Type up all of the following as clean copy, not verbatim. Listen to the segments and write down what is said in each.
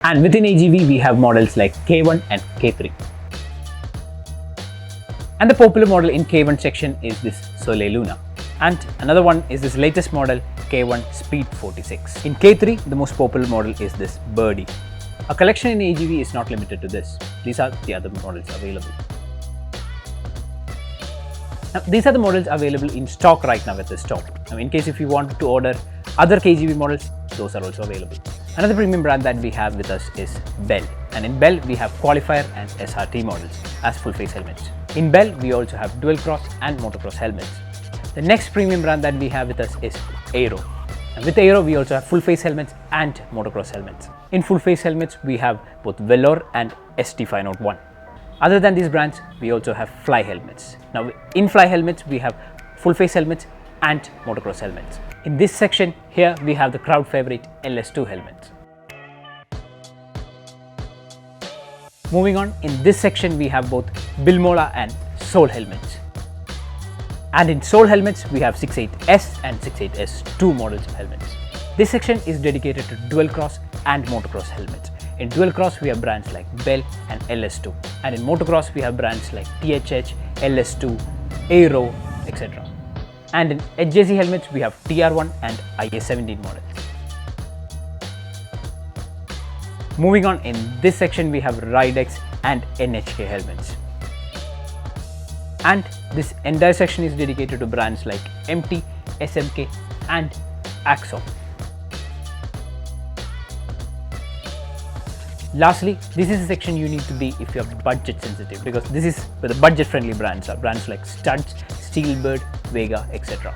And within AGV, we have models like K1 and K3. And the popular model in K1 section is this Soleil Luna. And another one is this latest model K1 Speed 46. In K3, the most popular model is this Birdie. A collection in AGV is not limited to this. These are the other models available. Now, these are the models available in stock right now at the store. Now, in case if you want to order other KGV models, those are also available. Another premium brand that we have with us is Bell. And in Bell, we have Qualifier and SRT models as full face helmets. In Bell, we also have dual cross and motocross helmets. The next premium brand that we have with us is Aero. And with Aero, we also have full face helmets and motocross helmets. In full face helmets, we have both Velour and ST501. Other than these brands, we also have Fly helmets. Now, in Fly helmets, we have full face helmets and motocross helmets. In this section here, we have the crowd favorite LS2 helmets. Moving on, in this section, we have both Bilmola and Soul helmets. And in Soul helmets, we have 68S and 68S2 models of helmets. This section is dedicated to dual cross and motocross helmets. In dual cross, we have brands like Bell and LS2. And in motocross, we have brands like THH, LS2, Aero, etc. And in HJC helmets, we have TR1 and IS17 models. Moving on, in this section, we have Ridex and NHK helmets. And this entire section is dedicated to brands like MT, SMK and Axon. Lastly, this is a section you need to be if you are budget sensitive, because this is where the budget friendly brands are. Brands like Studs, Steelbird, Vega, etc.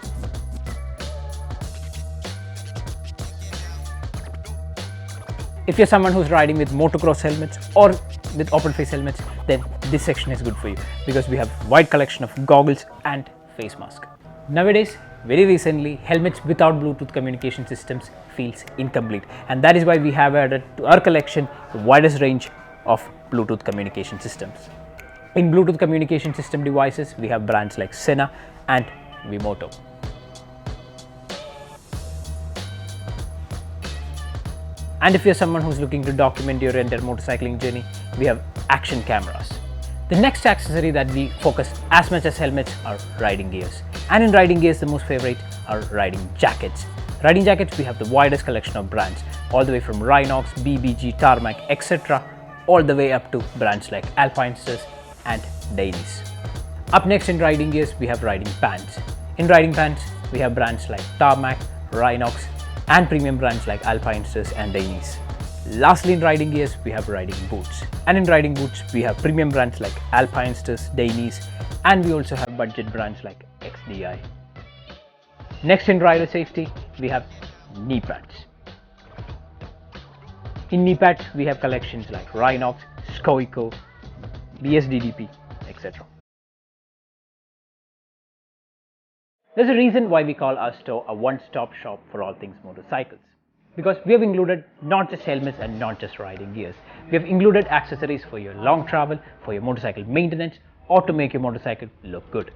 If you're someone who's riding with motocross helmets or with open face helmets, then this section is good for you, because we have a wide collection of goggles and face mask. Nowadays, very recently, helmets without Bluetooth communication systems feels incomplete, and that is why we have added to our collection the widest range of Bluetooth communication systems. In Bluetooth communication system devices, we have brands like Sena and Vimoto. And if you're someone who's looking to document your entire motorcycling journey, we have action cameras. The next accessory that we focus as much as helmets are riding gears. And in riding gears, the most favorite are riding jackets. Riding jackets, we have the widest collection of brands, all the way from Rhinox, BBG, Tarmac, etc., all the way up to brands like Alpinesters and Dainese. Up next in riding gears, we have riding pants. In riding pants, we have brands like Tarmac, Rhinox, and premium brands like Alpinesters and Dainese. Lastly, in riding gears, we have riding boots. And in riding boots, we have premium brands like Alpinesters, Dainese, and we also have budget brands like XDI. Next in rider safety, we have knee pads. In knee pads, we have collections like Rhinox, Skoiko, BSDDP, etc. There's a reason why we call our store a one-stop shop for all things motorcycles. Because we have included not just helmets and not just riding gears. We have included accessories for your long travel, for your motorcycle maintenance, or to make your motorcycle look good.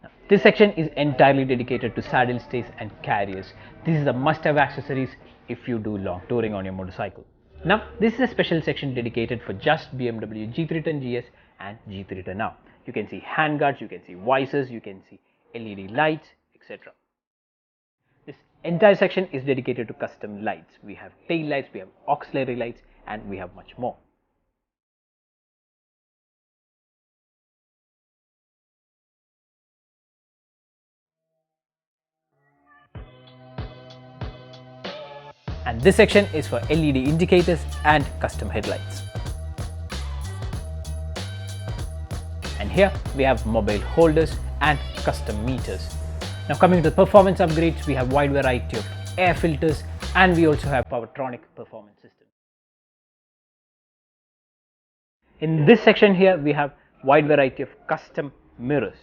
Now, this section is entirely dedicated to saddle stays and carriers. This is a must-have accessories if you do long touring on your motorcycle. Now, this is a special section dedicated for just BMW G310 GS and G310 R. You can see handguards, you can see visors, you can see LED lights, etc. This entire section is dedicated to custom lights. We have tail lights, we have auxiliary lights, and we have much more. And this section is for LED indicators and custom headlights. And here we have mobile holders and custom meters. Now coming to the performance upgrades, we have wide variety of air filters, and we also have Powertronic performance system. In this section here, we have wide variety of custom mirrors.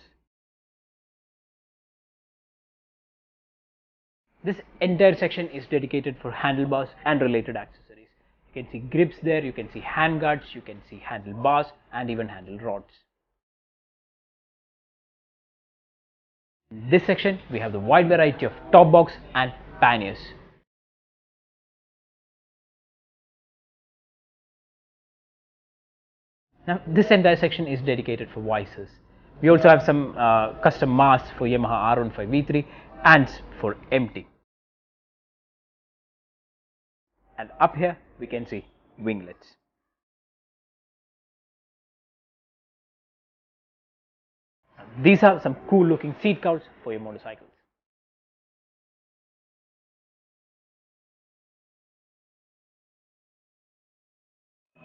This entire section is dedicated for handlebars and related accessories. You can see grips there, you can see handguards, you can see handlebars and even handle rods. In this section, we have the wide variety of top box and panniers. Now this entire section is dedicated for visors. We also have some custom masks for Yamaha R15 V3 and for MT. And up here we can see winglets. These are some cool looking seat covers for your motorcycles.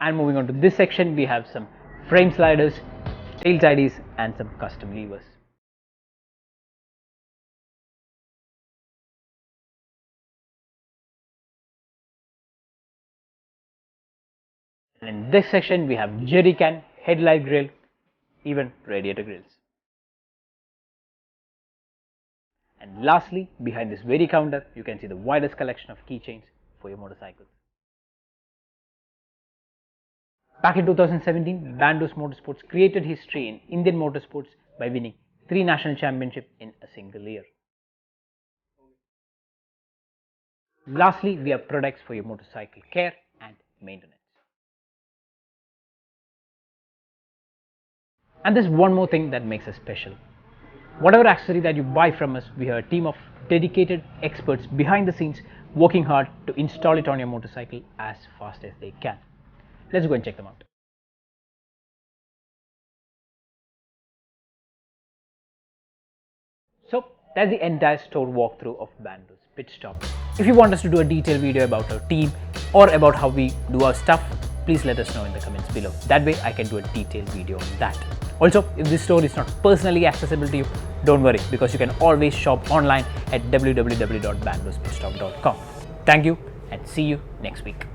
And moving on to this section, we have some frame sliders, tail tidies and some custom levers. And in this section we have jerry can, headlight grill, even radiator grills. And lastly, behind this very counter, you can see the widest collection of keychains for your motorcycles. Back in 2017, Bandidos Motorsports created history in Indian motorsports by winning 3 national championships in a single year. Lastly, we have products for your motorcycle care and maintenance. And there's one more thing that makes us special. Whatever accessory that you buy from us, we have a team of dedicated experts behind the scenes working hard to install it on your motorcycle as fast as they can. Let's go and check them out. So that's the entire store walkthrough of Bandidos Pit Stop. If you want us to do a detailed video about our team or about how we do our stuff, please let us know in the comments below. That way I can do a detailed video on that. Also, if this store is not personally accessible to you, don't worry, because you can always shop online at www.bandidospitstop.com. Thank you and see you next week.